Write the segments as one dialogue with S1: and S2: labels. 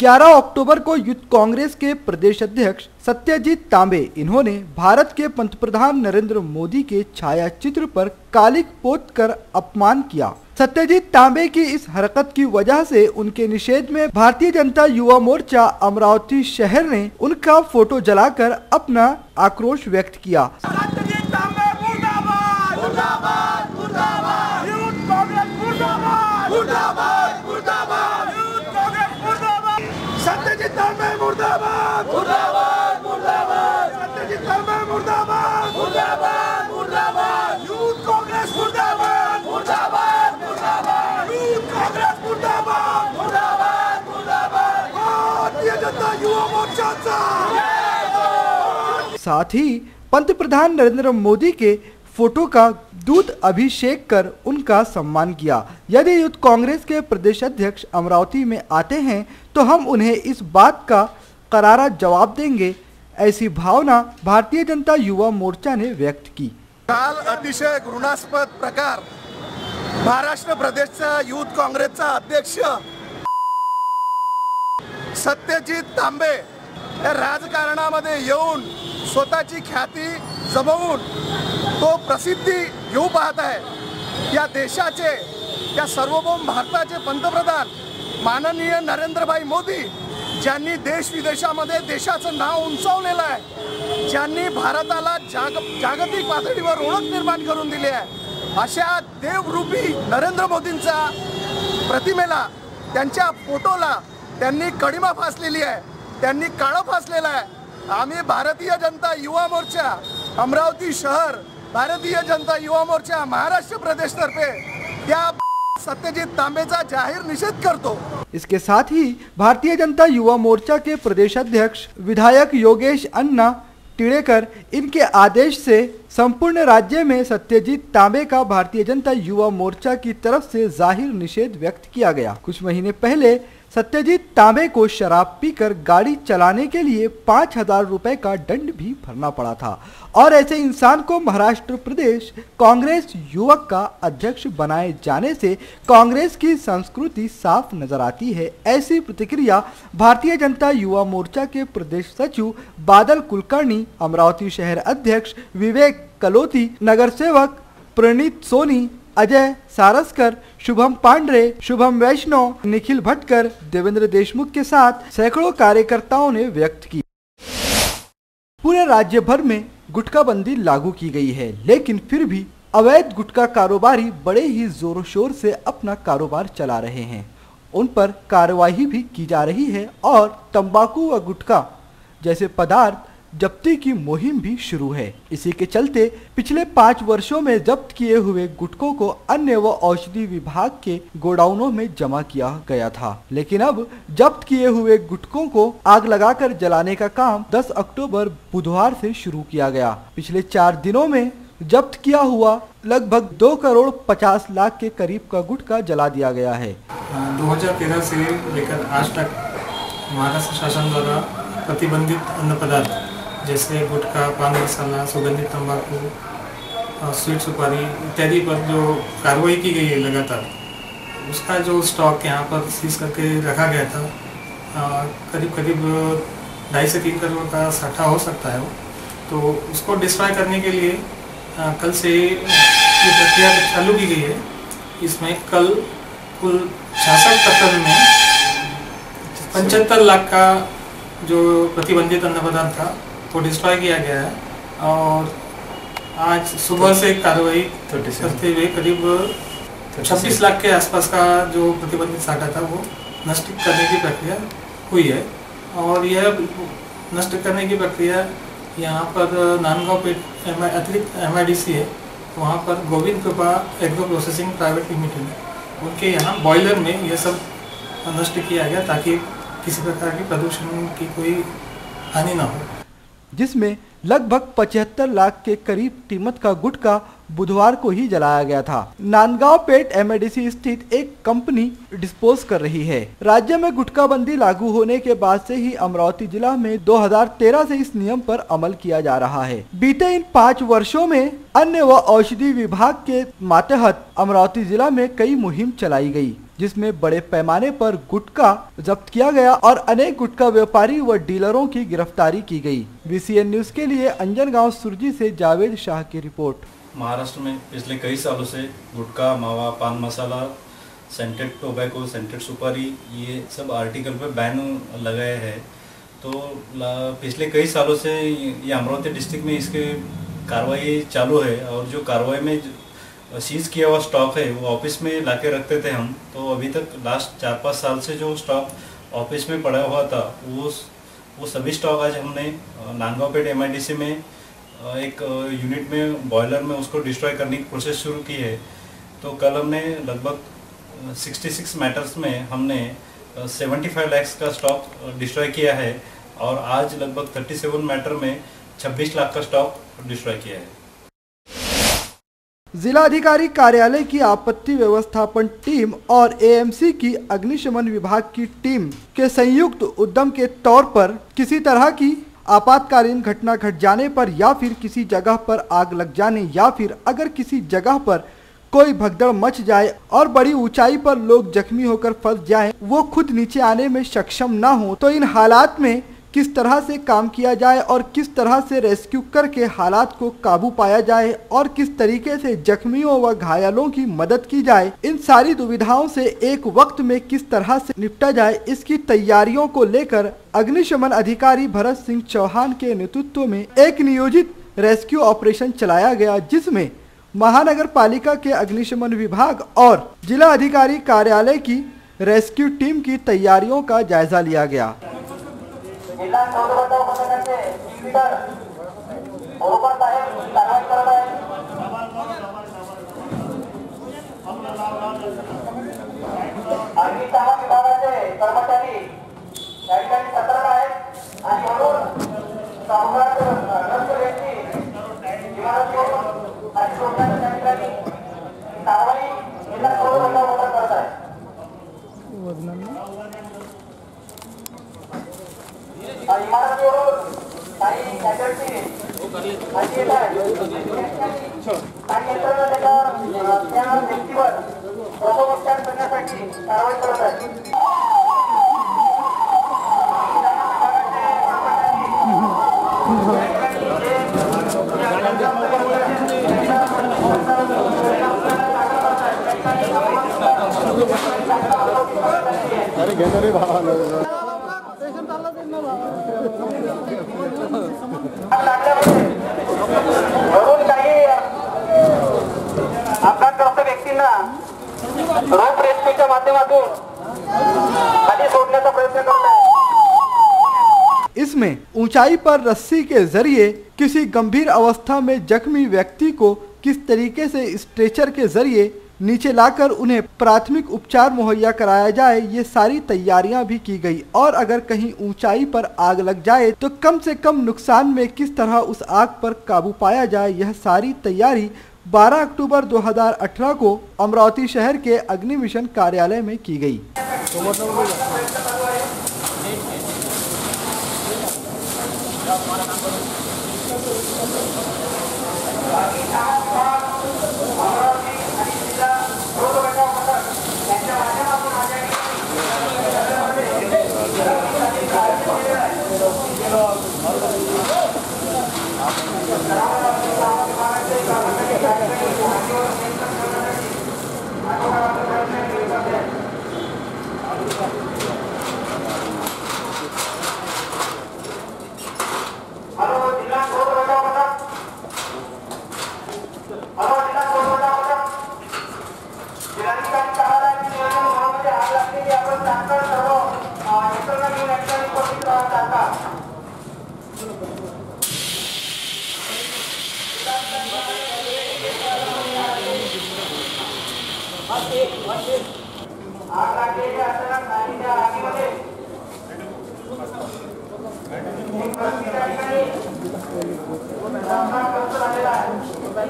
S1: 11 अक्टूबर को यूथ कांग्रेस के प्रदेश अध्यक्ष सत्यजीत तांबे इन्होंने भारत के पंतप्रधान नरेंद्र मोदी के छायाचित्र पर कालिक पोत कर अपमान किया। सत्यजीत तांबे की इस हरकत की वजह से उनके निषेध में भारतीय जनता युवा मोर्चा अमरावती शहर ने उनका फोटो जलाकर अपना आक्रोश व्यक्त किया।
S2: सत्यजीत तांबे मुर्दाबाद मुर्दाबाद मुर्दाबाद सत्यजीत तांबे मुर्दाबाद मुर्दाबाद मुर्दाबाद यूथ कांग्रेस मुर्दाबाद मुर्दाबाद मुर्दाबाद यूथ कांग्रेस मुर्दाबाद मुर्दाबाद मुर्दाबाद भारतीय जनता युवा मोर्चा।
S1: साथ ही पंतप्रधान नरेंद्र मोदी के फोटो का दूध अभिषेक कर उनका सम्मान किया। यदि यूथ कांग्रेस के प्रदेश अध्यक्ष अमरावती में आते हैं तो हम उन्हें इस बात का करारा जवाब देंगे, ऐसी भावना भारतीय जनता युवा मोर्चा ने व्यक्त की।
S2: काल अतिशय घृणास्पद प्रकार महाराष्ट्र प्रदेशचा यूथ काँग्रेसचा अध्यक्ष सत्यजीत तांबे राजकारणामध्ये येऊन स्वतःची ख्याती जमवून तो प्रसिद्धी घेऊ पाहत आहे। या देशाचे, या सार्वभौम भारताचे पंतप्रधान माननीय नरेंद्रभाई मोदी, ज्यांनी देश विदेशामध्ये देशाचं नाव उंचावलेलं आहे, ज्यांनी भारताला जागतिक पातळीवर ओळख निर्माण करून दिली आहे, अशा देवरूपी नरेंद्र मोदींचा प्रतिमेला, त्यांच्या फोटोला त्यांनी कडिमा फासलेली आहे, त्यांनी काळं फासलेलं आहे। आम्ही भारतीय जनता युवा मोर्चा अमरावती शहर, भारतीय जनता युवा मोर्चा महाराष्ट्र प्रदेश तर्फे त्या सत्यजीत तांबेचा जाहीर निषेध करतो।
S1: इसके साथ ही भारतीय जनता युवा मोर्चा के प्रदेश अध्यक्ष विधायक योगेश अन्ना टिड़ेकर इनके आदेश से संपूर्ण राज्य में सत्यजीत तांबे का भारतीय जनता युवा मोर्चा की तरफ से जाहिर निषेध व्यक्त किया गया। कुछ महीने पहले सत्यजीत तांबे को शराब पीकर गाड़ी चलाने के लिए 5,000 रुपए का दंड भी भरना पड़ा था और ऐसे इंसान को महाराष्ट्र प्रदेश कांग्रेस युवक का अध्यक्ष बनाए जाने से कांग्रेस की संस्कृति साफ नजर आती है। ऐसी प्रतिक्रिया भारतीय जनता युवा मोर्चा के प्रदेश सचिव बादल कुलकर्णी, अमरावती शहर अध्यक्ष विवेक कलोथी, नगर सेवक प्रणीत सोनी, अजय सारस्कर, शुभम पांडरे, शुभम वैष्णव, निखिल भटकर, देवेंद्र देशमुख के साथ सैकड़ों कार्यकर्ताओं ने व्यक्त की। पूरे राज्य भर में गुटखा बंदी लागू की गई है, लेकिन फिर भी अवैध गुटखा कारोबारी बड़े ही जोरों शोर से अपना कारोबार चला रहे हैं। उन पर कार्रवाई भी की जा रही है और तंबाकू व गुटखा जैसे पदार्थ जब्ती की मुहिम भी शुरू है। इसी के चलते पिछले 5 वर्षों में जब्त किए हुए गुटखों को अन्न व औषधि विभाग के गोडाउनों में जमा किया गया था, लेकिन अब जब्त किए हुए गुटखों को आग लगाकर जलाने का काम 10 अक्टूबर बुधवार से शुरू किया गया। पिछले 4 दिनों में जब्त किया हुआ लगभग 2 करोड़ 50 लाख के करीब का गुटखा जला दिया गया है।
S3: 2013 से लेकर आज तक महाराष्ट्र शासन द्वारा प्रतिबंधित अन्न पदार्थ जैसे गुटखा, पान मसाला, सुगंधित तंबाकू, स्वीट सुपारी इत्यादि पर जो कार्रवाई की गई है लगातार, उसका जो स्टॉक यहाँ पर सीज करके रखा गया था, करीब 2.5 से 3 करोड़ का साठा हो सकता है वो, तो उसको डिस्ट्रॉय करने के लिए कल से ये प्रक्रिया चालू की गई है। इसमें कल कुल 66 टक्कर में 75 लाख का जो प्रतिबंधित अन्न पदार्थ था वो डिस्ट्रॉय किया गया है और आज सुबह से कार्रवाई करते हुए करीब 26 लाख के आसपास का जो प्रतिबंधित साठा था वो नष्ट करने की प्रक्रिया हुई है। और यह नष्ट करने की प्रक्रिया यहाँ पर नांदगांव पेट अतिरिक्त MIDC है, वहाँ पर गोविंद कृपा एग्रो प्रोसेसिंग प्राइवेट लिमिटेड, उनके यहाँ बॉयलर में यह सब नष्ट किया गया ताकि किसी प्रकार की प्रदूषण की कोई हानि ना हो।
S1: जिसमें लगभग 75 लाख के करीब कीमत का गुटखा बुधवार को ही जलाया गया था। नांदगांव पेट MIDC स्थित एक कंपनी डिस्पोज कर रही है। राज्य में गुटखा बंदी लागू होने के बाद से ही अमरावती जिला में 2013 से इस नियम पर अमल किया जा रहा है। बीते इन 5 वर्षों में अन्न व औषधि विभाग के मातहत अमरावती जिला में कई मुहिम चलाई गई। जिसमें बड़े पैमाने पर गुटखा जब्त किया गया और अनेक गुटखा व्यापारी व डीलरों की गिरफ्तारी की गई। VCN न्यूज के लिए अंजनगांव सुरजी से जावेद शाह की रिपोर्ट।
S4: महाराष्ट्र में पिछले कई सालों से गुटखा, मावा, पान मसाला, सेंटेड टोबैको, सेंटेड सुपारी, ये सब आर्टिकल पे बैन लगाए हैं। तो पिछले कई सालों से ये अमरावती डिस्ट्रिक्ट में इसके कार्रवाई चालू है और जो कार्रवाई में सीज किया हुआ स्टॉक है वो ऑफिस में लाके रखते थे हम। तो अभी तक लास्ट 4-5 साल से जो स्टॉक ऑफिस में पड़ा हुआ था वो सभी स्टॉक आज हमने नांदगांवपेट MIDC में एक यूनिट में बॉयलर में उसको डिस्ट्रॉय करने की प्रोसेस शुरू की है। तो कल हमने लगभग 66 मैटर्स में हमने 75 लाख का स्टॉक डिस्ट्रॉय किया है और आज लगभग 37 मैटर में 26 लाख का स्टॉक डिस्ट्रॉय किया है।
S1: जिला अधिकारी कार्यालय की आपत्ति व्यवस्थापन टीम और AMC की अग्निशमन विभाग की टीम के संयुक्त उद्यम के तौर पर किसी तरह की आपातकालीन घटना घट जाने पर या फिर किसी जगह पर आग लग जाने या फिर अगर किसी जगह पर कोई भगदड़ मच जाए और बड़ी ऊंचाई पर लोग जख्मी होकर फंस जाएं, वो खुद नीचे आने में सक्षम ना हो, तो इन हालात में किस तरह से काम किया जाए और किस तरह से रेस्क्यू करके हालात को काबू पाया जाए और किस तरीके से जख्मियों व घायलों की मदद की जाए, इन सारी दुविधाओं से एक वक्त में किस तरह से निपटा जाए, इसकी तैयारियों को लेकर अग्निशमन अधिकारी भरत सिंह चौहान के नेतृत्व में एक नियोजित रेस्क्यू ऑपरेशन चलाया गया, जिसमें महानगर पालिका के अग्निशमन विभाग और जिला अधिकारी कार्यालय की रेस्क्यू टीम की तैयारियों का जायजा लिया गया।
S5: अपघातग्रस्त व्यक्तींना रोप रेस्क्यूच्या माध्यमातून खाली सोडण्याचा प्रयत्न करत आहे।
S1: इसमें ऊंचाई पर रस्सी के जरिए किसी गंभीर अवस्था में जख्मी व्यक्ति को किस तरीके से स्ट्रेचर के जरिए नीचे लाकर उन्हें प्राथमिक उपचार मुहैया कराया जाए, ये सारी तैयारियां भी की गई। और अगर कहीं ऊंचाई पर आग लग जाए तो कम से कम नुकसान में किस तरह उस आग पर काबू पाया जाए, यह सारी तैयारी 12 अक्टूबर 2018 को अमरावती शहर के अग्नि मिशन कार्यालय में की गई।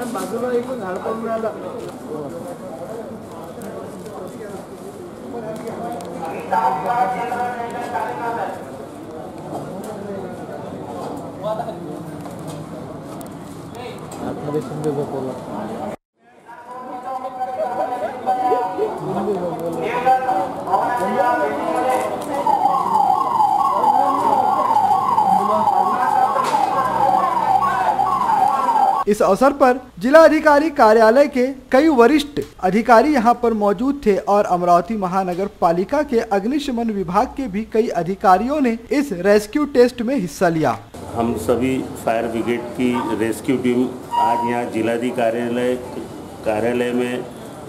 S1: बाजूला एक झाड पडून राहिलं। आतमध्ये शिंदे झोपवला। इस अवसर पर जिला अधिकारी कार्यालय के कई वरिष्ठ अधिकारी यहां पर मौजूद थे और अमरावती महानगर पालिका के अग्निशमन विभाग के भी कई अधिकारियों ने इस रेस्क्यू टेस्ट में हिस्सा लिया।
S6: हम सभी फायर ब्रिगेड की रेस्क्यू टीम आज यहाँ जिलाधिकारी कार्यालय में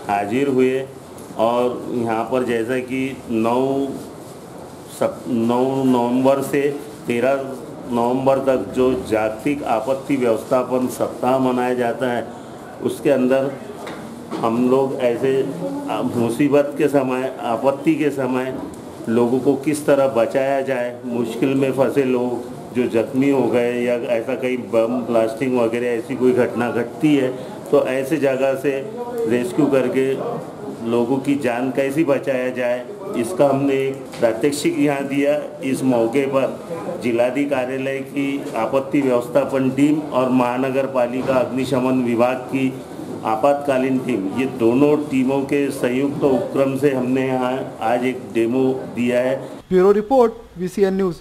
S6: हाजिर हुए और यहाँ पर जैसा कि 9 नवंबर से 13 नवंबर तक जो जागतिक आपत्ति व्यवस्थापन सप्ताह मनाया जाता है, उसके अंदर हम लोग ऐसे मुसीबत के समय, आपत्ति के समय लोगों को किस तरह बचाया जाए, मुश्किल में फंसे लोग जो जख्मी हो गए या ऐसा कहीं बम ब्लास्टिंग वगैरह ऐसी कोई घटना घटती है तो ऐसे जगह से रेस्क्यू करके लोगों की जान कैसे बचाया जाए, इसका हमने एक प्रात्यक्षिक यहाँ दिया। इस मौके पर जिलाधिकारी कार्यालय की आपत्ति व्यवस्थापन टीम और महानगर पालिका अग्निशमन विभाग की आपातकालीन टीम, ये दोनों टीमों के संयुक्त उपक्रम से हमने यहाँ आज एक डेमो दिया है।
S1: Bureau report, VCN news.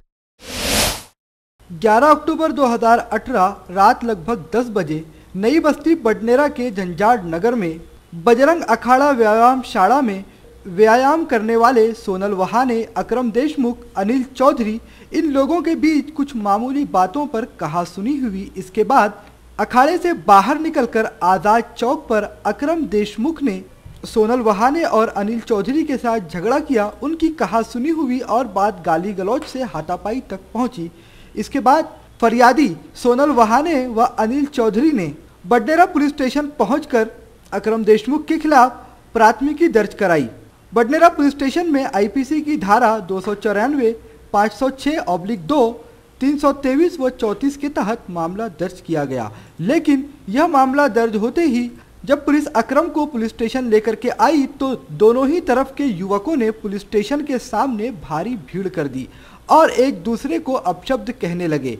S1: 11 अक्टूबर 2018 रात लगभग 10 बजे नई बस्ती बडनेरा के झंझाड़ नगर में बजरंग अखाड़ा व्यायाम शाला में व्यायाम करने वाले सोनल वहाने, अकरम देशमुख, अनिल चौधरी, इन लोगों के बीच कुछ मामूली बातों पर कहासुनी हुई। इसके बाद अखाड़े से बाहर निकलकर आजाद चौक पर अकरम देशमुख ने सोनल वहाने और अनिल चौधरी के साथ झगड़ा किया। उनकी कहासुनी हुई और बात गाली गलौज से हाथापाई तक पहुंची। इसके बाद फरियादी सोनल वहाने व अनिल चौधरी ने बडनेरा पुलिस स्टेशन पहुंचकर अकरम देशमुख के खिलाफ प्राथमिकी दर्ज कराई। बडनेरा पुलिस स्टेशन में IPC की धारा 294, 506/2, 323 व 34 के तहत मामला दर्ज किया गया। लेकिन यह मामला दर्ज होते ही जब पुलिस अकरम को पुलिस स्टेशन लेकर के आई तो दोनों ही तरफ के युवकों ने पुलिस स्टेशन के सामने भारी भीड़ कर दी और एक दूसरे को अपशब्द कहने लगे।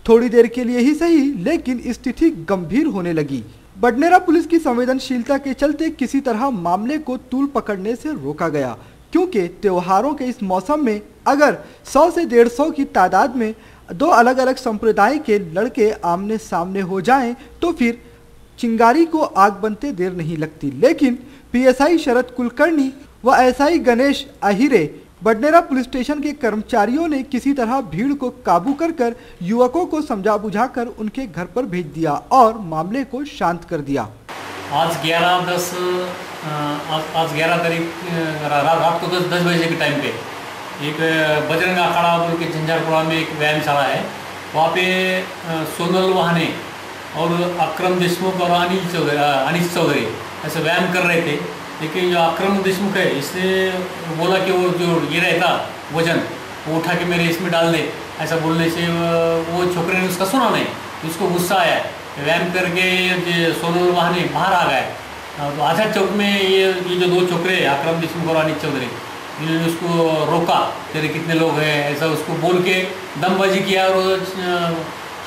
S1: थोड़ी देर के लिए ही सही, लेकिन स्थिति गंभीर होने लगी। बडनेरा पुलिस की संवेदनशीलता के चलते किसी तरह मामले को तूल पकड़ने से रोका गया, क्योंकि त्योहारों के इस मौसम में अगर 100 से 150 की तादाद में दो अलग अलग संप्रदाय के लड़के आमने सामने हो जाएं, तो फिर चिंगारी को आग बनते देर नहीं लगती। लेकिन PSI शरद कुलकर्णी व SI गणेश आहिरे, बडनेरा पुलिस स्टेशन के कर्मचारियों ने किसी तरह भीड़ को काबू कर युवकों को समझा बुझाकर उनके घर पर भेज दिया और मामले को शांत कर दिया।
S7: आज 11 तारीख रात को 10 बजे के टाइम पे एक बजरंग अखाड़ा बोल के झंझारपुरा में एक व्यायामशाला है, वहाँ पे सोनल वहाने और अकरम देशमुख और अनिल चौधरी ऐसे व्यायाम कर रहे थे। लेकिन जो अकरम देशमुख है, इसने बोला कि वो जो ये रहता वजन वो उठा के मेरे इसमें डाल दे, ऐसा बोलने से वो छोकरे ने उसका सुना नहीं, उसको गुस्सा आया। व्यायाम करके सोनल वहाने बाहर आ गए तो आजाद चौक में ये जो दो छोकरे अकरम देशमुख और अनिल चौधरी, इन्होंने उसको रोका, तेरे कितने लोग हैं ऐसा उसको बोल के दमबाजी किया और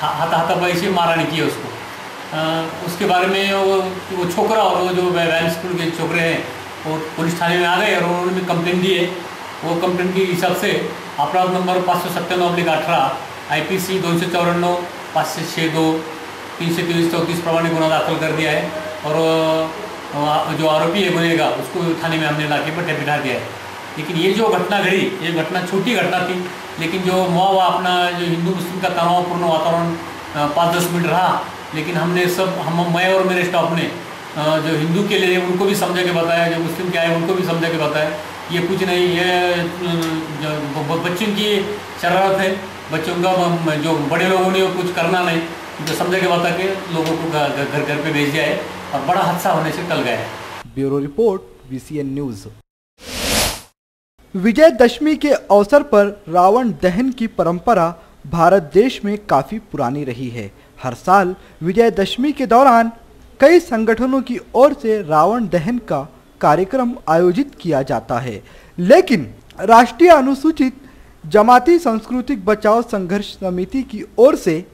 S7: हाथापाई से मारहानी की उसको। उसके बारे में वो छोकरा और वो जो व्यायाम स्कूल के छोकरे हैं वो पुलिस थाने में आ गए और उन्होंने कंप्लेंट दी है। वो कंप्लेंट के हिसाब से अपराध नंबर 557/18 IPC 254, 562, 323, 34 प्रमाण गुना दाखिल कर दिया है और जो आरोपी है गुनेगा उसको थाने में हमने लाके पर बिठा दिया है। लेकिन ये जो घटना घड़ी, ये घटना छोटी घटना थी, लेकिन जो मुआवा अपना जो हिंदू मुस्लिम का तनावपूर्ण वातावरण 5-10 मिनट रहा। लेकिन हमने मैं और मेरे स्टाफ ने जो हिंदू के लिए उनको भी समझा के बताया, जो मुस्लिम के आए उनको भी समझा के बताया, ये कुछ नहीं, ये बच्चों की शरारत है, बच्चों का जो बड़े लोगों ने कुछ करना नहीं, जो समझा के बता के लोगों को घर पे भेज दिया है और बड़ा हादसा होने से टल गया है।
S1: Bureau report, VCN news. Vijayadashami के अवसर पर रावण दहन की परंपरा भारत देश में काफी पुरानी रही है। हर साल विजयदशमी के दौरान कई संगठनों की ओर से रावण दहन का कार्यक्रम आयोजित किया जाता है, लेकिन राष्ट्रीय अनुसूचित जमाती सांस्कृतिक बचाव संघर्ष समिति की ओर से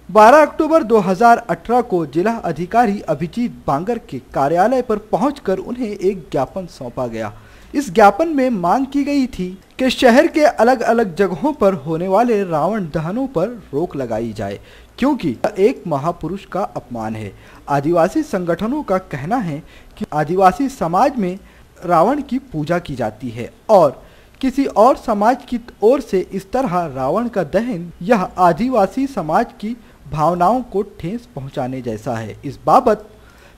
S1: 12 अक्टूबर 2018 को जिला अधिकारी अभिजीत बांगर के कार्यालय पर पहुंचकर उन्हें एक ज्ञापन सौंपा गया। इस ज्ञापन में मांग की गई थी कि शहर के अलग अलग जगहों पर होने वाले रावण दहनों पर रोक लगाई जाए, क्योंकि एक महापुरुष का अपमान है। आदिवासी संगठनों का कहना है कि आदिवासी समाज में रावण की पूजा की जाती है और किसी और समाज की ओर से इस तरह रावण का दहन यह आदिवासी समाज की भावनाओं को ठेस पहुंचाने जैसा है। इस बाबत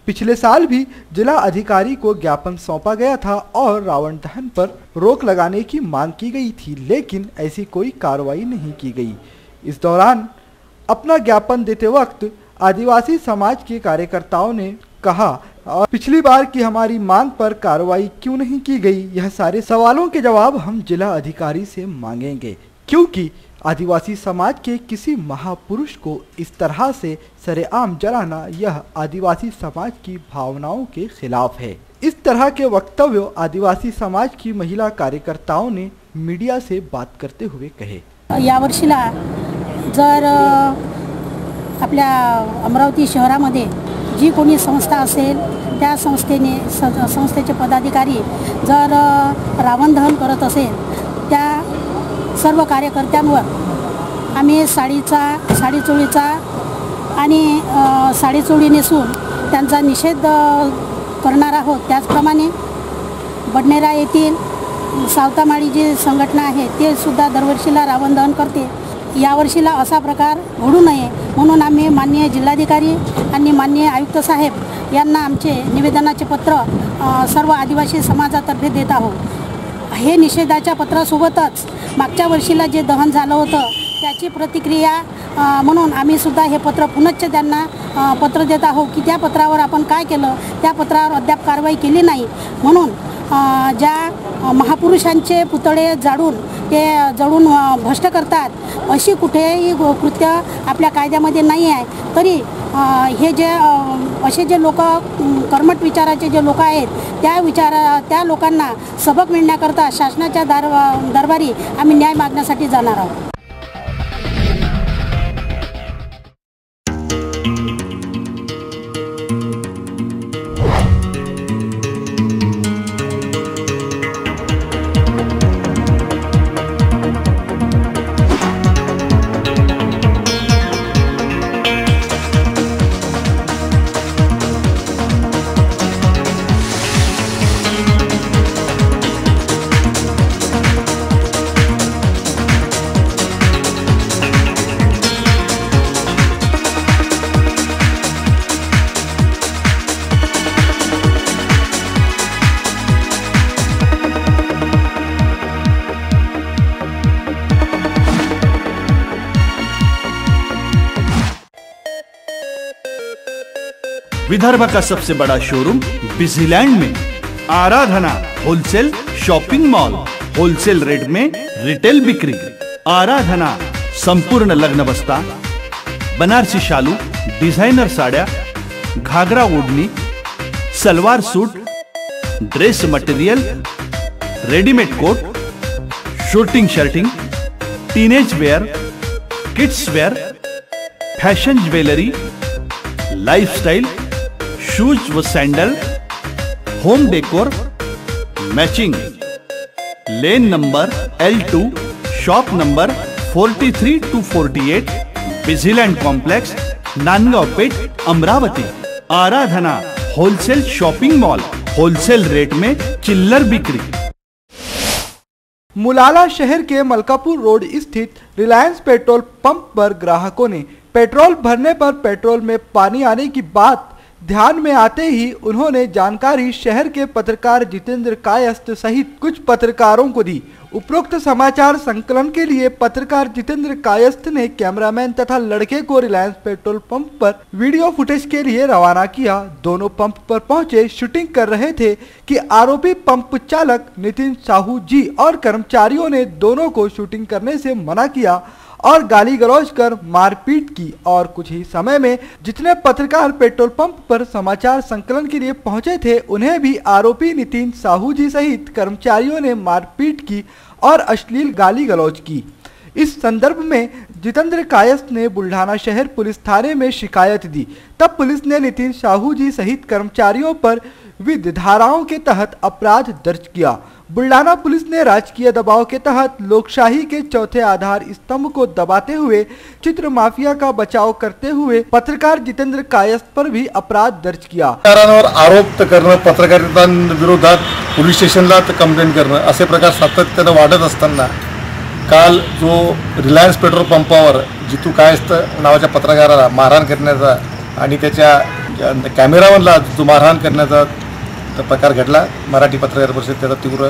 S1: पिछले साल भी जिला अधिकारी को ज्ञापन सौंपा गया था और रावण दहन पर रोक लगाने की मांग की गई थी, लेकिन ऐसी कोई कार्रवाई नहीं की गई। इस दौरान अपना ज्ञापन देते वक्त आदिवासी समाज के कार्यकर्ताओं ने कहा, और पिछली बार की हमारी मांग पर कार्रवाई क्यों नहीं की गई, यह सारे सवालों के जवाब हम जिला अधिकारी से मांगेंगे, क्योंकि आदिवासी समाज के किसी महापुरुष को इस तरह से सरेआम जलाना यह आदिवासी समाज की भावनाओं के खिलाफ है। इस तरह के वक्तव्य आदिवासी समाज की महिला कार्यकर्ताओं ने मीडिया से बात करते हुए कहे।
S8: यावर्षीला जर आपल्या अमरावती शहरामध्ये जी कोणी संस्था असेल त्या संस्थेचे पदाधिकारी जर रावण दहन करत असेल त्या सर्व कार्यकर्त्यांवर आम्ही साडीचोळीचा आणि साडीचोळी नेसून त्यांचा निषेध करणार आहोत। त्याचप्रमाणे बडनेरा येथील सावतामाळी जी संघटना आहे ते सुद्धा दरवर्षीला रावण दहन करते। यावर्षीला असा प्रकार घडू नये म्हणून आम्ही माननीय जिल्हाधिकारी आणि माननीय आयुक्त साहेब यांना आमचे निवेदनाचे पत्र सर्व आदिवासी समाजातर्फे देत आहोत। हे निषेधाच्या पत्रासोबतच मागच्या वर्षीला जे दहन झालं होतं त्याची प्रतिक्रिया म्हणून आम्ही सुद्धा हे पत्र पुनश्च त्यांना पत्र देत आहोत की त्या पत्रावर आपण काय केलं, त्या पत्रावर अद्याप कारवाई केली नाही। म्हणून ज्या महापुरुषांचे पुतळे जळून भ्रष्ट करतात अशी कुठेही कृत्य आपल्या कायद्यामध्ये नाही आहे। तरी हे जे असे जे लोक कर्मठ विचाराचे जे लोक आहेत त्या लोकांना सबक मिळण्याकरता शासनाच्या दरबारी आम्ही न्याय मागण्यासाठी जाणार आहोत।
S9: विदर्भ का सबसे बड़ा शोरूम बिजीलैंड में Aradhana wholesale shopping mall, wholesale rate में रिटेल बिक्री। आराधना संपूर्ण लग्न बस्ता, बनारसी शालू, डिजाइनर साड्या, घाघरा ओढ़नी, salwar suit, dress material, readymade coat, suiting shirting, teenage wear, kids wear, fashion jewellery, lifestyle, shoes व sandal, home decor, matching. Lane number L2, shop number 43 to 48, Busyland complex, Nandgaon Peth, Amravati. Aradhana wholesale shopping mall, wholesale rate में चिल्लर बिक्री।
S1: मुलाला शहर के Malkapur road स्थित Reliance petrol pump पर ग्राहकों ने पेट्रोल भरने पर पेट्रोल में पानी आने की बात ध्यान में आते ही उन्होंने जानकारी शहर के पत्रकार जितेंद्र कायस्थ सहित कुछ पत्रकारों को दी। उपरोक्त समाचार संकलन के लिए पत्रकार जितेंद्र कायस्थ ने कैमरामैन तथा लड़के को रिलायंस पेट्रोल पंप पर वीडियो फुटेज के लिए रवाना किया। दोनों पंप पर पहुंचे शूटिंग कर रहे थे कि आरोपी पंप चालक नितिन साहू जी और कर्मचारियों ने दोनों को शूटिंग करने से मना किया और गाली गलौज कर मारपीट की और कुछ ही समय में जितने पत्रकार पेट्रोल पंप पर समाचार संकलन के लिए पहुंचे थे उन्हें भी आरोपी नितिन साहू जी सहित कर्मचारियों ने मारपीट की और अश्लील गाली गलौज की। इस संदर्भ में जितेंद्र कायस्थ ने बुल्ढाना शहर पुलिस थाने में शिकायत दी। तब पुलिस ने नितिन साहू जी सहित कर्मचारियों पर विविध धाराओं के तहत अपराध दर्ज किया। बुल्ढाना पुलिस ने राजकीय दबाव के तहत लोकशाही के चौथे आधार स्तंभ को दबाते हुए चित्र माफिया का बचाव करते हुए पत्रकार जितेंद्र कायस्थ पर भी अपराध दर्ज किया।
S2: आरोप करणं, पत्रकारितांविरोधात पोलीस स्टेशनला कंप्लेंट करणं असे प्रकार सातत्याने वाढत असताना काल जो रिलायन्स पेट्रोल पंपावर जितू कायस्थ नावाच्या पत्रकाराला मारहाण करण्याचा आणि त्याच्या कॅमेरामॅनला जो मारहाण करण्याचा प्रकार घडला, मराठी पत्रकार परिषद त्याचा तीव्र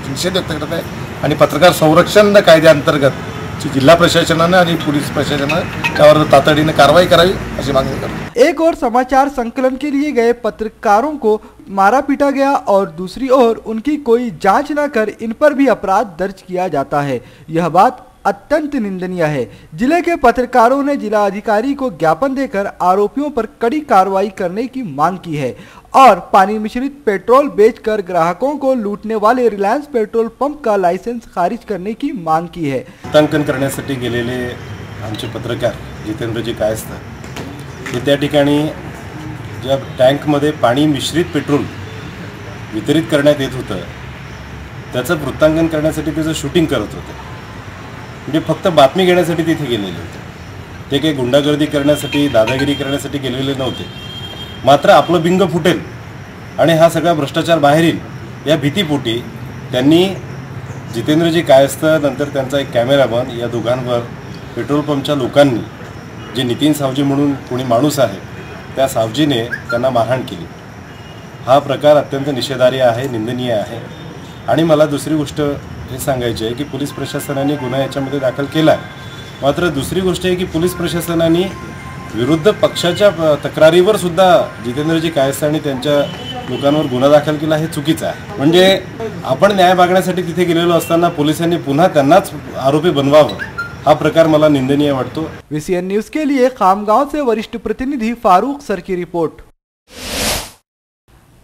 S2: निषेध व्यक्त करत आहे आणि पत्रकार संरक्षण कायद्याअंतर्गत जिल्हा प्रशासनाने आणि पोलीस प्रशासनाने त्यावर तातडीने कारवाई करावी अशी मागणी करतो।
S1: एक और समाचार संकलन के लिए गए पत्रकारों को मारा पीटा गया और दूसरी ओर उनकी कोई जांच न कर इन पर भी अपराध दर्ज किया जाता है। यह बात अत्यंत निंदनीय है। जिले के पत्रकारों ने जिला अधिकारी को ज्ञापन देकर आरोपियों पर कड़ी कार्रवाई करने की मांग की है और पानी मिश्रित पेट्रोल बेचकर ग्राहकों को लूटने वाले रिलायन्स पेट्रोल पंप का लाइसेंस खारिज करने की मांग की है।
S10: वृत्तांकन करण्यासाठी गेलेले आमचे पत्रकार जितेंद्रजी कायस्थ हे त्या ठिकाणी ज्या टँकमध्ये पाणी मिश्रित पेट्रोल वितरित करण्यात येत होतं त्याचं वृत्तांकन करण्यासाठी त्याचं शूटिंग करत होते। म्हणजे फक्त बातमी घेण्यासाठी तिथे गेलेले होते, ते काही गुंडागर्दी करण्यासाठी दादागिरी करण्यासाठी गेलेले नव्हते। मात्र आपलं बिंग फुटेल आणि हा सगळा भ्रष्टाचार बाहेर येईल या भीतीपोटी त्यांनी जितेंद्रजी कायस्थ नंतर त्यांचा एक कॅमेरामन या दोघांवर पेट्रोल पंपच्या लोकांनी जे नितीन सावजी म्हणून कोणी माणूस आहे त्या सावजीने त्यांना मारहाण केली। हा प्रकार अत्यंत निषेधार्ह आहे, निंदनीय आहे। आणि मला दुसरी गोष्ट हे सांगायची आहे की पोलीस प्रशासनाने गुन्हा याच्यामध्ये दाखल केला आहे। मात्र दुसरी गोष्ट आहे की पोलीस प्रशासनाने विरुद्ध पक्षाच्या तक्रारीवर सुद्धा जितेंद्रजी कायस्थ आणि त्यांच्या लोकांवर गुन्हा दाखल केला हे चुकीचं आहे। म्हणजे आपण न्याय मागण्यासाठी तिथे गेलेलो असताना पोलिसांनी पुन्हा त्यांनाच आरोपी बनवावं हा प्रकार मला निंदनीय वाटतो।
S1: VCN न्यूज के लिए खामगांव से वरिष्ठ प्रतिनिधि फारूक सर की रिपोर्ट।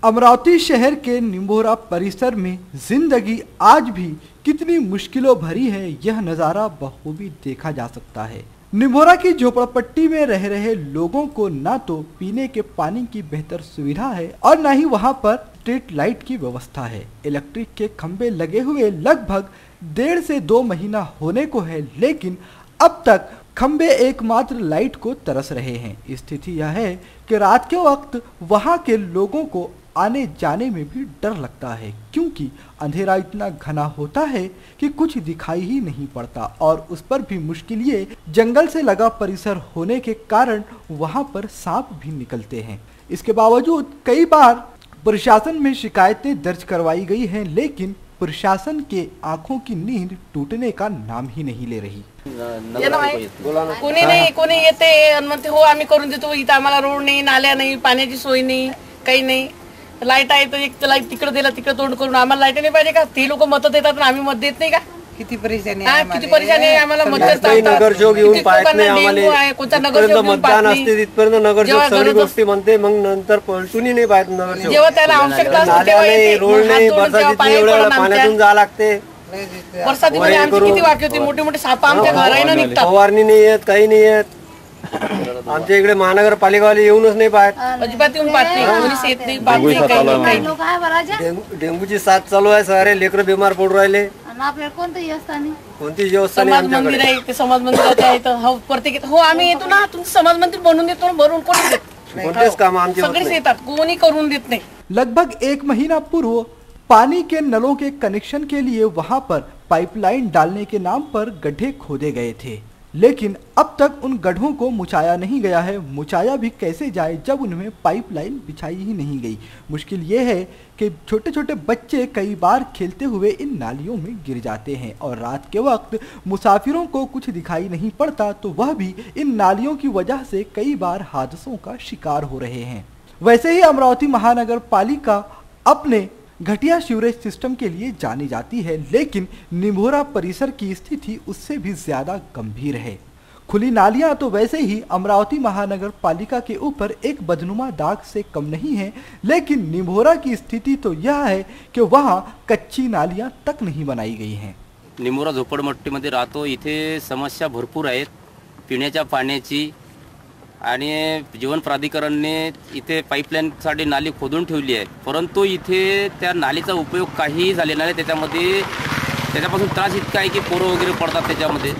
S1: अमरावती शहर के निम्भोरा परिसर में जिंदगी आज भी कितनी मुश्किलों भरी है यह नज़ारा बखूबी देखा जा सकता है। निम्भोरा की झोपड़पट्टी में रह रहे लोगों को ना तो पीने के पानी की बेहतर सुविधा है और न ही वहां पर स्ट्रीट लाइट की व्यवस्था है। इलेक्ट्रिक के खंभे लगे हुए लगभग 1.5 से 2 महीना होने को है, लेकिन अब तक खंबे एकमात्र लाइट को तरस रहे हैं। स्थिति यह है कि रात के वक्त वहां के लोगों को आने जाने में भी डर लगता है, क्योंकि अंधेरा इतना घना होता है कि कुछ दिखाई ही नहीं पड़ता और उस पर भी मुश्किल ये जंगल से लगा परिसर होने के कारण वहां पर सांप भी निकलते हैं। इसके बावजूद कई बार प्रशासन में शिकायतें दर्ज करवाई गई हैं, लेकिन प्रशासन के आंखों की नींद टूटने का नाम ही नहीं ले रही।
S11: कोणी येते म्हणते हो आम्ही करून देतो, इथं आम्हाला रोड नाही, नाल्या नाही, पाण्याची सोय नाही, काही नाही। लाईट आहे तर एक लाईट तिकडे दिला, तिकडे तोंड करून आम्हाला लाईट नाही पाहिजे का? ती लोक मत देतात आम्ही मत देत नाही का? किती परेशानी आहे आम्हाला मतदान
S12: नगरसेवक येऊन पाहत नाही आम्हाला, कोणता नगरसेवक मतदान असते तिथपर्यंत नगरसेवक सगळी गोष्टी म्हणते, मग नंतर पलटूनही नाही पाहत नगरसेवक।
S11: जेव्हा त्याला आवश्यकता असते तेव्हा येते,
S12: रोड नाही, बरसातीत एवढ्या पाण्यातून जावं लागते।
S11: बरसातीमध्ये आमची किती वाक्य होती, मोठे मोठे साप आमच्या घराईनं निघतात,
S12: फवारणी नाही येत, काही नाही येत। आमच्या इकडे महानगरपालिकावाले येऊनच नाही पाहत,
S11: अजिबात येऊन पाहत नाही, कोणीच येत नाही, पाहत नाही।
S12: डेंगूची साथ चालू आहे, सारे लेकर बिमार पडून राहिले। कोणती व्यवस्था नाही
S11: मंदिर आहे ते समाज मंदिरात आहे तर प्रत्येक हो आम्ही येतो ना, तुमचं समाज मंदिर बनवून देतो ना, भरून कोणी देत
S12: कोणतेच काम आमचे
S11: सगळेच येतात, कोणी करून देत नहीं।
S1: लगभग 1 महीना पूर्व पानी के नलों के कनेक्शन के लिए वहां पर पाइपलाइन डालने के नाम पर गड्ढे खोदे गए थे, लेकिन अब तक उन गड्ढों को मुछाया नहीं गया है। मुछाया भी कैसे जाए जब उनमें पाइपलाइन बिछाई ही नहीं गई। मुश्किल ये है कि छोटे छोटे बच्चे कई बार खेलते हुए इन नालियों में गिर जाते हैं और रात के वक्त मुसाफिरों को कुछ दिखाई नहीं पड़ता तो वह भी इन नालियों की वजह से कई बार हादसों का शिकार हो रहे हैं। वैसे ही अमरावती महानगर पालिका अपने घटिया सीवरेज सिस्टम के लिए जानी जाती है, लेकिन निम्भोरा परिसर की स्थिति उससे भी ज्यादा गंभीर है। खुली नालियां तो वैसे ही अमरावती महानगर पालिका के ऊपर एक बदनुमा दाग से कम नहीं है, लेकिन निम्भोरा की स्थिति तो यह है कि वहां कच्ची नालियां तक नहीं बनाई गई हैं।
S13: निमोरा झोपडपट्टीमध्ये राहतो. इथे समस्या भरपूर आहेत पिण्याच्या पाण्याची आणि जीवन प्राधिकरणाने इथे पाईपलाईनसाठी नाली खोदून ठेवली आहे, परंतु इथे त्या नालीचा उपयोग काहीही झालेला नाही. त्याच्यापासून त्रास इतका आहे की पोरं वगैरे पडतात त्याच्यामध्ये.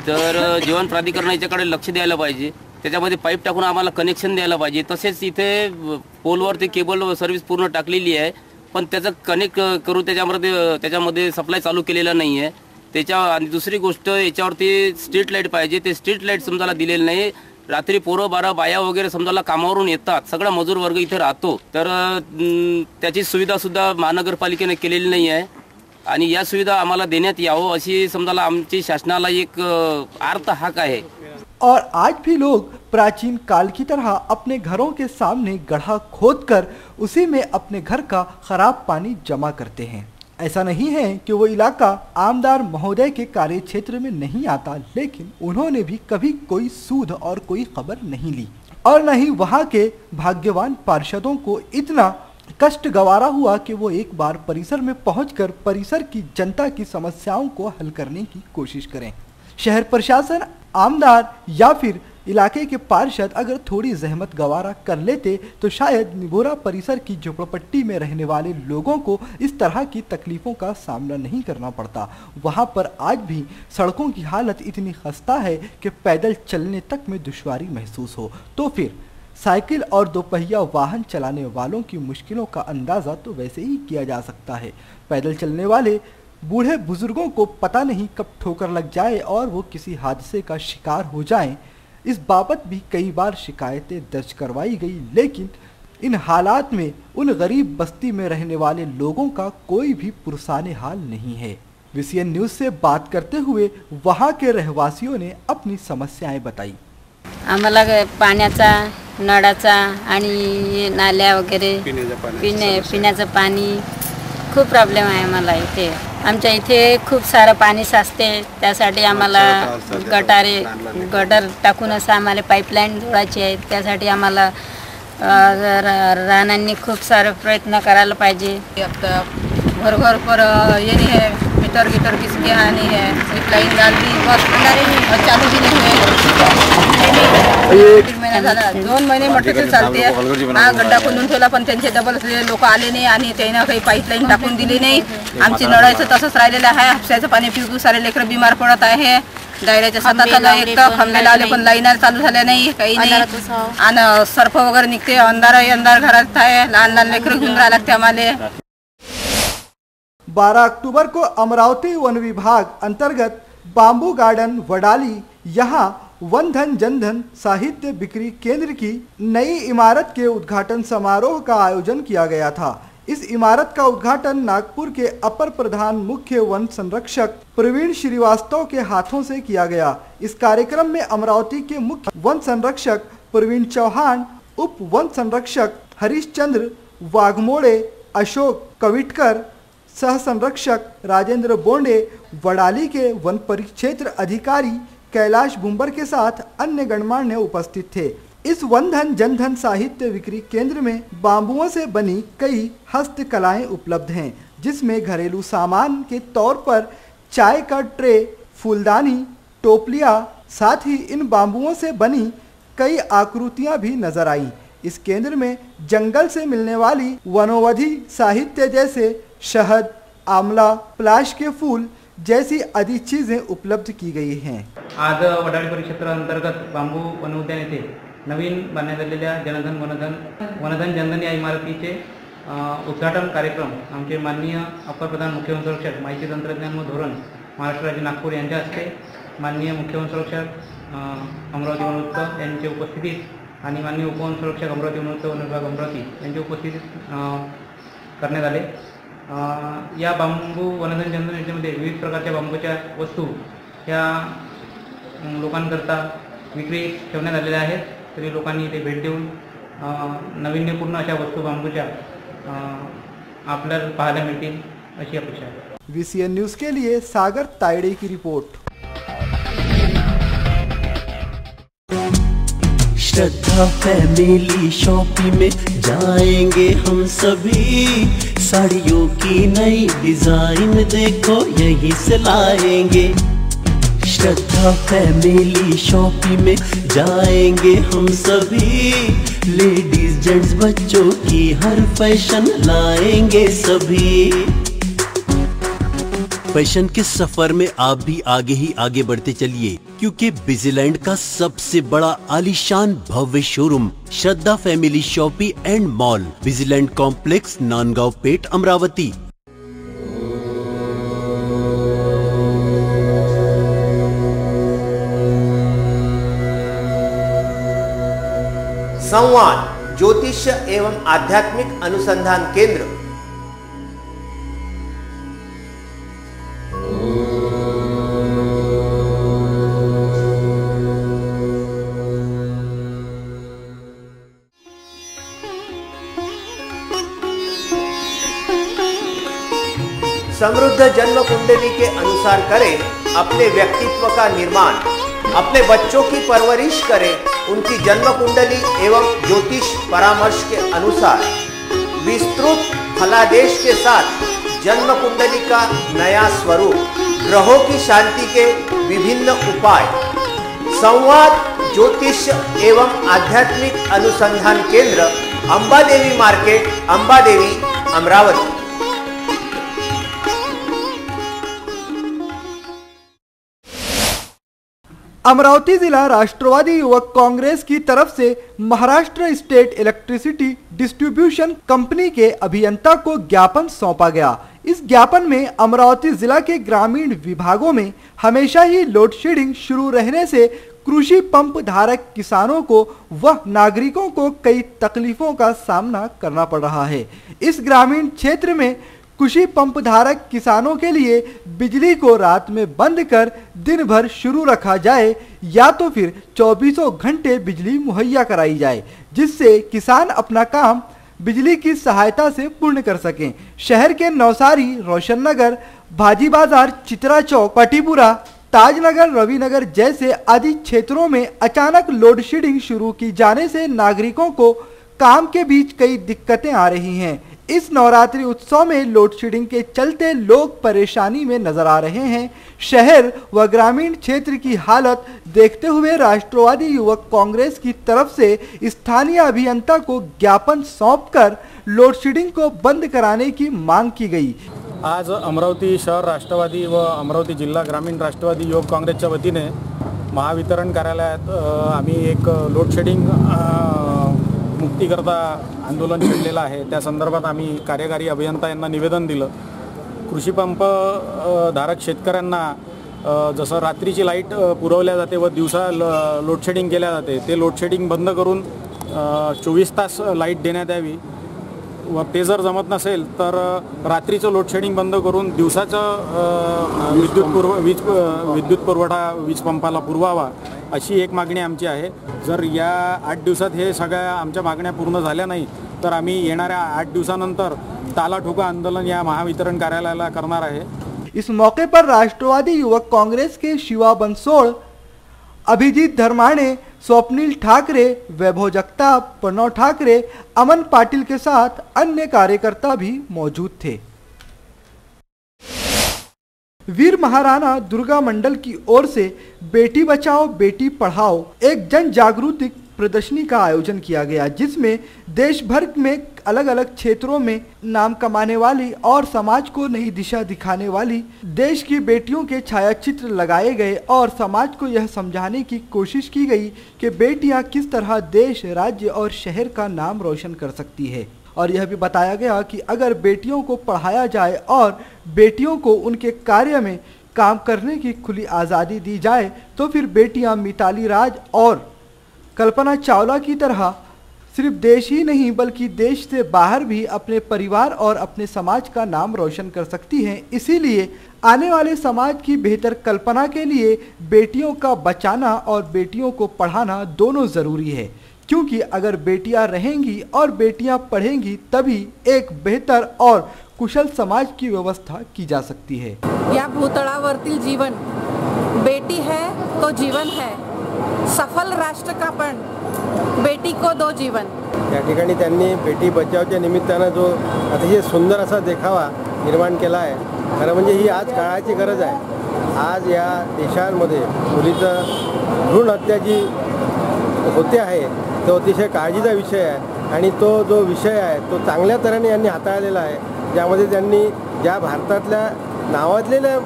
S13: तर जीवन प्राधिकरण याच्याकडे लक्ष द्यायला पाहिजे, त्याच्यामध्ये पाईप टाकून आम्हाला कनेक्शन द्यायला पाहिजे. तसेच इथे पोलवरती केबल सर्व्हिस पूर्ण टाकलेली आहे, पण त्याचं कनेक्ट करून त्याच्यामध्ये सप्लाय चालू केलेला नाही आहे. आणि दुसरी गोष्ट याच्यावरती स्ट्रीट लाईट पाहिजे, ते स्ट्रीट लाईट समजायला दिलेलं नाही. रात्री पोरं 12 बाया वगैरे समजायला कामावरून येतात, सगळा मजूर वर्ग इथे राहतो, तर त्याची सुविधासुद्धा महानगरपालिकेने केलेली नाही आहे आणि या सुविधा आम्हाला देण्यात यावं अशी समजायला आमची शासनाला एक अर्थ हक आहे.
S1: और आज भी लोग प्राचीन काल की तरह अपने घरों के सामने गड्ढा खोदकर उसी में अपने घर का खराब पानी जमा करते हैं. ऐसा नहीं है कि वो इलाका आमदार महोदय के कार्य क्षेत्र में नहीं आता, लेकिन उन्होंने भी कभी कोई सूद और कोई खबर नहीं ली और न ही वहाँ के भाग्यवान पार्षदों को इतना कष्ट गवारा हुआ कि वो एक बार परिसर में पहुंचकर परिसर की जनता की समस्याओं को हल करने की कोशिश करें. शहर प्रशासन, आमदार या फिर इलाके के पार्षद अगर थोड़ी जहमत गवारा कर लेते तो शायद निमोरा परिसर की झोपड़पट्टी में रहने वाले लोगों को इस तरह की तकलीफों का सामना नहीं करना पड़ता. वहां पर आज भी सड़कों की हालत इतनी खस्ता है कि पैदल चलने तक में दुश्वारी महसूस हो, तो फिर साइकिल और दोपहिया वाहन चलाने वालों की मुश्किलों का अंदाज़ा तो वैसे ही किया जा सकता है. पैदल चलने वाले बूढ़े बुजुर्गों को पता नहीं कब ठोकर लग जाए और वो किसी हादसे का शिकार हो जाएं. इस बाबत भी कई बार शिकायतें दर्ज करवाई गई, लेकिन इन हालात में उन गरीब बस्ती में रहने वाले लोगों का कोई भी पुरसाने हाल नहीं है. VCN न्यूज़ से बात करते हुए वहां के रहवासियों ने अपनी समस्याएं बताई.
S14: आम्हाला पाण्याचा, नळाचा आणि नाल्या वगैरे पिण्याचं पाणी खूप प्रॉब्लेम आहे आम्हाला इथे. आमच्या इथे खूप सारं पाणी साचते, त्यासाठी आम्हाला गटर टाकून असं आम्हाला पाईपलाईन जोडायची आहे. त्यासाठी आम्हाला राणांनी खूप सारे प्रयत्न करायला पाहिजे. घर घर पर ये नहीं है, मीटर गिटर किसके यहाँ नहीं है, सिर्फ लाइन डाल दी बस, चालू भी नहीं है. 2 महिने म्हटलं तर चालते. हा गड्डा खोदून ठेवला पण त्यांचे डबल लोक आले नाही आणि त्यांना काही पाईपलाईन टाकून दिली नाही. आमची नळाचं तसंच राहिलेलं आहे. हापशाचं पाणी पिऊ सारे लेकरं बिमार पडत आहे. डायऱ्याच्या सताला एक तर खंबे लावले पण लाईन चालू झाल्या नाही, काही नाही. आणि सर्फ वगैरे निघते, अंधार घरात आहे. लहान लहान लेकरं घेऊन राहायला लागते आम्हाला.
S1: 12 अक्टूबर को अमरावती वन विभाग अंतर्गत बाम्बू गार्डन वडाली यहाँ वन धन जन धन साहित्य बिक्री केंद्र की नई इमारत के उद्घाटन समारोह का आयोजन किया गया था. इस इमारत का उद्घाटन नागपुर के अपर प्रधान मुख्य वन संरक्षक प्रवीण श्रीवास्तव के हाथों से किया गया. इस कार्यक्रम में अमरावती के मुख्य वन संरक्षक प्रवीण चौहान, उप वन संरक्षक हरीशचंद्र वाघमोड़े, अशोक कविटकर, सह संरक्षक राजेंद्र बोंडे, वडाली के वन परिक्षेत्र अधिकारी कैलाश बुम्बर के साथ अन्य गणमान्य उपस्थित थे. इस वन धन जन धन साहित्य विक्री केंद्र में बाम्बुओं से बनी कई हस्तकलाएं उपलब्ध हैं, जिसमें घरेलू सामान के तौर पर चाय का ट्रे, फूलदानी, टोपलियां, साथ ही इन बाम्बुओं से बनी कई आकृतियां भी नजर आईं. इस केंद्र में जंगल से मिलने वाली वनौवधी साहित्य जैसे शहद, आंवला, पलाश के फूल जैसी अधिक चीजें उपलब्ध की गई हैं.
S15: आज वडाली परिक्षेत्र अंतर्गत बांबू वन उद्यान येथे नवीन बांधण्यात आलेल्या वनधन जनधन या इमारतीचे उद्घाटन कार्यक्रम आमचे माननीय अपर प्रधान मुख्य वन संरक्षक माहिती तंत्रज्ञान व धोरण महाराष्ट्र राज्य नागपूर यांच्या हस्ते माननीय मुख्य वन संरक्षक अमरावती वनोत्सव यांच्या उपस्थितीत आणि माननीय उपवन संरक्षक अमरावती वनोत्सव वन विभाग अमरावती यांच्या उपस्थितीत करण्यात आले. या बांबू वनधन जनधन योजनेमध्ये विविध प्रकारच्या बांबूच्या वस्तू ह्या लोकांकरता विक्री ठेवण्यात आलेल्या आहेत. तरी लोकांनी इथे भेट देऊन नाविन्यपूर्ण अशा वस्तू बांबूच्या आपल्याला पाहायला मिळतील अशी अपेक्षा आहे.
S1: VCN न्यूज़ के लिए सागर तायडे की रिपोर्ट.
S16: श्रद्धा फैमिली शॉपिंग में जाएंगे हम सभी, साड़ियों की नई डिजाइन देखो यहीं से लाएंगे। श्रद्धा फैमिली शॉपिंग में जाएंगे हम सभी, लेडीज जेंट्स बच्चों की हर फैशन लाएंगे सभी। फैशन के सफर में आप भी आगे ही आगे बढ़ते चलिए, क्योंकि बिजीलैंड का सबसे बड़ा आलीशान भव्य showroom Shraddha family shopping and mall, बिजीलैंड कॉम्प्लेक्स, नांदगांव पेठ, अमरावती।
S17: संवाद ज्योतिष्य एवं आध्यात्मिक अनुसंधान केंद्र। समृद्ध जन्म कुंडली के अनुसार करें अपने व्यक्तित्व का निर्माण, अपने बच्चों की परवरिश करें उनकी जन्म कुंडली एवं ज्योतिष परामर्श के अनुसार। विस्तृत फलादेश के साथ जन्म कुंडली का नया स्वरूप, ग्रहों की शांति के विभिन्न उपाय। संवाद ज्योतिष एवं आध्यात्मिक अनुसंधान केंद्र, अंबादेवी मार्केट, अंबादेवी, अमरावती।
S1: अमरावती जिला राष्ट्रवादी युवक कांग्रेस की तरफ से Maharashtra state electricity distribution company के अभियंता को ज्ञापन सौंपा गया। इस ज्ञापन में अमरावती जिला के ग्रामीण विभागों में हमेशा ही लोड शेडिंग शुरू रहने से कृषि पंप धारक किसानों को व नागरिकों को कई तकलीफों का सामना करना पड़ रहा है। इस ग्रामीण क्षेत्र में कृषि पंप धारक किसानों के लिए बिजली को रात में बंद कर दिन भर शुरू रखा जाए या तो फिर 24 घंटे बिजली मुहैया कराई जाए, जिससे किसान अपना काम बिजली की सहायता से पूर्ण कर सकें। शहर के नौसारी, रोशन नगर, भाजी बाजार, चित्रा चौक, पटीपुरा, ताजनगर, रविनगर जैसे आदि क्षेत्रों में अचानक लोड शेडिंग शुरू की जाने से नागरिकों को काम के बीच कई दिक्कतें आ रही हैं। इस नवरात्रि उत्सव में लोड शेडिंग के चलते लोग परेशानी में नजर आ रहे हैं। शहर व ग्रामीण क्षेत्र की हालत देखते हुए राष्ट्रवादी युवक कांग्रेस की तरफ से स्थानीय अभियंता को ज्ञापन सौंपकर लोड शेडिंग को बंद कराने की मांग की गई।
S3: आज अमरावती शहर राष्ट्रवादी व अमरावती जिल्हा ग्रामीण राष्ट्रवादी युवक काँग्रेसच्या वतीने महावितरण कार्यालयात आम्ही एक लोड शेडिंग मुक्तीकरता आंदोलन छेडलेलं आहे। त्या संदर्भात आम्ही कार्यकारी अभियंता यांना निवेदन दिलं। कृषी पंप धारक शेतकऱ्यांना जसं रात्रीची लाईट पुरवल्या जाते व दिवसा लोड शेडिंग केल्या जाते, ते लोड शेडिंग बंद करून 24 तास लाईट देण्यात यावी व ते जर जमत नसेल तर रात्रीचं लोड शेडिंग बंद करून दिवसाचं विद्युत पुरवठा वीज पंपाला पुरवावा, अशी एक मागणी आमची आहे। जर या 8 दिवसात हे सगळ्या आमच्या मागण्या पूर्ण झाल्या नाही तर आम्ही येणाऱ्या 8 दिवसानंतर ताला ठोका आंदोलन या महावितरण कार्यालयाला करणार आहे।
S1: इस मौके पर राष्ट्रवादी युवक कांग्रेस के शिवा बंसोड़, अभिजीत धर्माणे, स्वप्निल ठाकरे, वैभव जगताप, प्रणव ठाकरे, अमन पाटिल के साथ अन्य कार्यकर्ता भी मौजूद थे। वीर महाराणा दुर्गा मंडल की ओर से बेटी बचाओ बेटी पढ़ाओ एक जन जागृति प्रदर्शनी का आयोजन किया गया, जिसमें देश भर में अलग अलग क्षेत्रों में नाम कमाने वाली और समाज को नई दिशा दिखाने वाली देश की बेटियों के छायाचित्र लगाए गए और समाज को यह समझाने की कोशिश की गई कि बेटियां किस तरह देश, राज्य और शहर का नाम रोशन कर सकती है। और यह भी बताया गया कि अगर बेटियों को पढ़ाया जाए और बेटियों को उनके कार्य में काम करने की खुली आज़ादी दी जाए तो फिर बेटियां मिताली राज और कल्पना चावला की तरह सिर्फ देश ही नहीं बल्कि देश से बाहर भी अपने परिवार और अपने समाज का नाम रोशन कर सकती हैं। इसीलिए आने वाले समाज की बेहतर कल्पना के लिए बेटियों का बचाना और बेटियों को पढ़ाना दोनों ज़रूरी है, क्योंकि अगर बेटियां रहेंगी और बेटियां पढ़ेंगी तभी एक बेहतर और कुशल समाज की व्यवस्था की जा सकती है।
S18: या भूतळावरतील जीवन, बेटी है तो जीवन है, सफल राष्ट्र का पण बेटी को दो जीवन।
S19: या ठिकाणी त्यांनी बेटी बचावच्या निमित्तानं जो अतिशय सुंदर असा देखावा निर्माण केला आहे. खरं म्हणजे ही आज काळाची गरज आहे. आज या देशांमध्ये मुलीचं भ्रूण हत्या जी होते आहे तो अतिशय काळजीचा विषय आहे आणि तो जो विषय आहे तो चांगल्या तऱ्हेने यांनी हाताळलेला आहे. ज्यामध्ये त्यांनी ज्या भारतातल्या नावाजलेल्या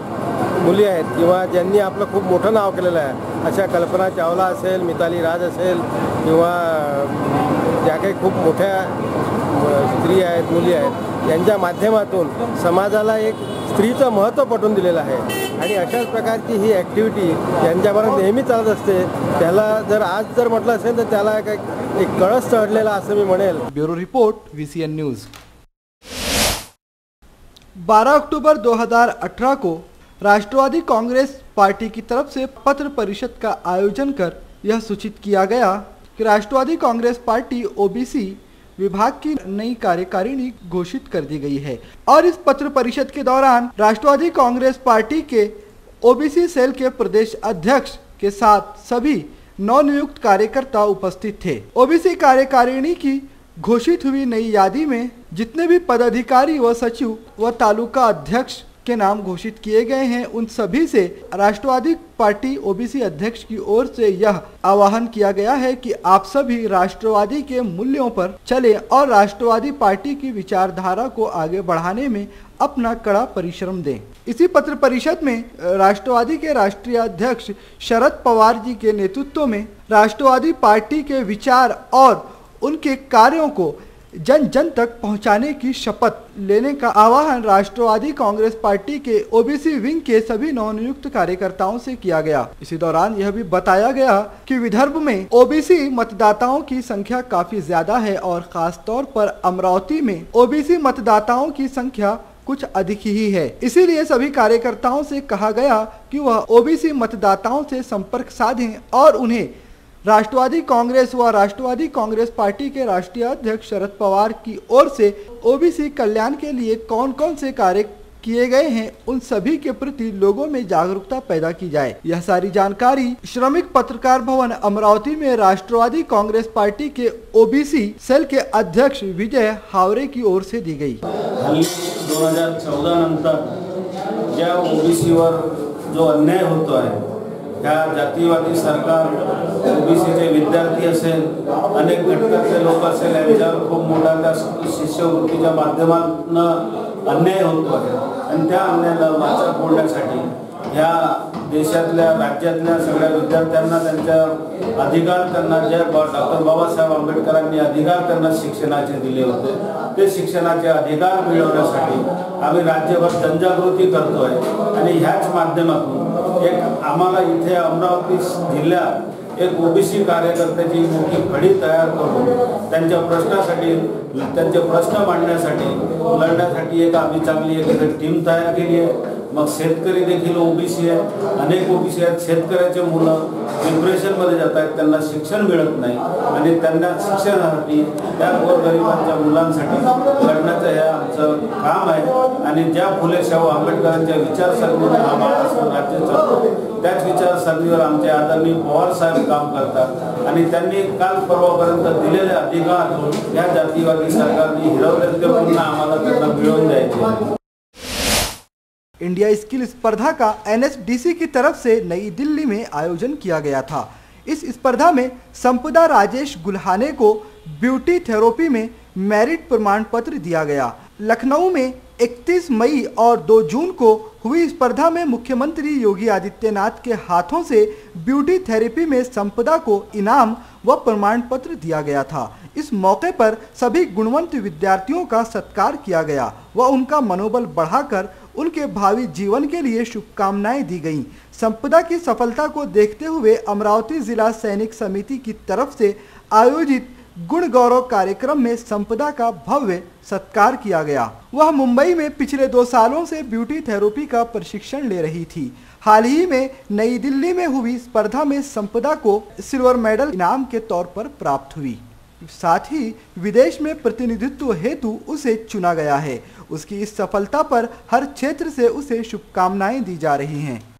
S19: मुली आहेत किंवा ज्यांनी आपलं खूप मोठं नाव केलेलं आहे अशा कल्पना चावला असेल, मिताली राज असेल किंवा ज्या काही खूप मोठ्या स्त्री आहेत, मुली आहेत, यांच्या माध्यमातून समाजाला एक स्त्रीचं महत्त्व पटवून दिलेलं आहे. आणि अशाच प्रकारची ही ॲक्टिव्हिटी यांच्याबरोबर नेहमी चालत असते. त्याला जर आज जर म्हटलं असेल तर त्याला एक कळस चढलेला असं मी म्हणेल.
S1: Bureau report VCN news. 12 अक्टूबर 2018 को राष्ट्रवादी कांग्रेस पार्टी की तरफ से पत्र परिषद का आयोजन कर यह सूचित किया गया कि राष्ट्रवादी कांग्रेस पार्टी OBC विभाग की नई कार्यकारिणी घोषित कर दी गई है और इस पत्र परिषद के दौरान राष्ट्रवादी कांग्रेस पार्टी के OBC सेल के प्रदेश अध्यक्ष के साथ सभी नवनियुक्त कार्यकर्ता उपस्थित थे। OBC कार्यकारिणी की घोषित हुई नई यादी में जितने भी पदाधिकारी व सचिव व तालुका अध्यक्ष के नाम घोषित किए गए हैं उन सभी से राष्ट्रवादी पार्टी OBC अध्यक्ष की ओर से यह आह्वान किया गया है कि आप सभी राष्ट्रवादी के मूल्यों पर चले और राष्ट्रवादी पार्टी की विचारधारा को आगे बढ़ाने में अपना कड़ा परिश्रम दें। इसी पत्र परिषद में राष्ट्रवादी के राष्ट्रीय अध्यक्ष शरद पवार जी के नेतृत्व में राष्ट्रवादी पार्टी के विचार और उनके कार्यों को जन जन तक पहुंचाने की शपथ लेने का आह्वान राष्ट्रवादी कांग्रेस पार्टी के OBC विंग के सभी नवनियुक्त कार्यकर्ताओं से किया गया। इसी दौरान यह भी बताया गया कि विदर्भ में OBC मतदाताओं की संख्या काफी ज्यादा है और खास तौर पर अमरावती में OBC मतदाताओं की संख्या कुछ अधिक ही है। इसीलिए सभी कार्यकर्ताओं से कहा गया कि वह OBC मतदाताओं से संपर्क साधें और उन्हें राष्ट्रवादी कांग्रेस व राष्ट्रवादी कांग्रेस पार्टी के राष्ट्रीय अध्यक्ष शरद पवार की ओर से OBC कल्याण के लिए कौन कौन से कार्य किए गए हैं उन सभी के प्रति लोगों में जागरूकता पैदा की जाए। यह सारी जानकारी श्रमिक पत्रकार भवन अमरावती में राष्ट्रवादी कांग्रेस पार्टी के OBC सेल के अध्यक्ष विजय हावरे की ओर से दी गई।
S20: 2014 नंतर ज्या OBCवर जो अन्याय होतो आहे त्या जातीवादी सरकार OBCचे विद्यार्थी असेल, अनेक घटकाचे लोक असेल यांच्यावर खूप मोठा त्या शिष्यवृत्तीच्या माध्यमातून अन्याय होतो आहे आणि त्या अन्यायाला वाचा फोडण्यासाठी ह्या देशातल्या राज्यातल्या सगळ्या विद्यार्थ्यांना त्यांच्या अधिकार त्यांना जे डॉक्टर बाबासाहेब आंबेडकरांनी अधिकार त्यांना शिक्षणाचे दिले होते ते शिक्षणाचे अधिकार मिळवण्यासाठी आम्ही राज्यभर जनजागृती करतोय आणि ह्याच माध्यमातून एक आम्हाला इथे अमरावती जिल्ह्यात एक OBC कार्यकर्त्याची मोठी फळी तयार करून त्यांच्या प्रश्नासाठी त्यांचे प्रश्न मांडण्यासाठी लढण्यासाठी एक आम्ही चांगली एक टीम तयार केली आहे। मग शेतकरी देखील OBC आहे, अनेक OBC आहेत, शेतकऱ्याचे मुलं डिप्रेशनमध्ये जात आहेत, त्यांना शिक्षण मिळत नाही आणि त्यांना शिक्षणासाठी त्या गोरगरिबांच्या मुलांसाठी लढण्याचं हे आमचं काम आहे आणि ज्या फुले शाहू आंबेडकरांच्या विचारसरणीवर हा महाराष्ट्र राज्य चालतो त्याच विचारसरणीवर आमचे आदरणीय पवार साहेब काम करतात आणि त्यांनी काल परवापर्यंत दिलेले अधिकार या जातीवादी सरकारने हिरवले ते पुन्हा आम्हाला त्यांना मिळवून द्यायचे।
S1: इंडिया स्किल स्पर्धा का NSDC की तरफ से नई दिल्ली में आयोजन किया गया था। इस स्पर्धा में संपदा राजेश गुल्हाने को ब्यूटी थेरेपी में मेरिट प्रमाण पत्र दिया गया। लखनऊ में 31 मई और 2 जून को हुई स्पर्धा में मुख्यमंत्री योगी आदित्यनाथ के हाथों से ब्यूटी थेरेपी में संपदा को इनाम व प्रमाण पत्र दिया गया था। इस मौके पर सभी गुणवंत विद्यार्थियों का सत्कार किया गया व उनका मनोबल बढ़ाकर उनके भावी जीवन के लिए शुभकामनाएं दी गईं। संपदा की सफलता को देखते हुए अमरावती जिला सैनिक समिति की तरफ से आयोजित गुण गौरव कार्यक्रम में संपदा का भव्य सत्कार किया गया। वह मुंबई में पिछले 2 सालों से ब्यूटी थेरेपी का प्रशिक्षण ले रही थी। हाल ही में नई दिल्ली में हुई स्पर्धा में संपदा को सिल्वर मेडल इनाम के तौर पर प्राप्त हुई। साथ ही विदेश में प्रतिनिधित्व हेतु उसे चुना गया है। उसकी इस सफलता पर हर क्षेत्र से उसे शुभकामनाएं दी जा रही हैं।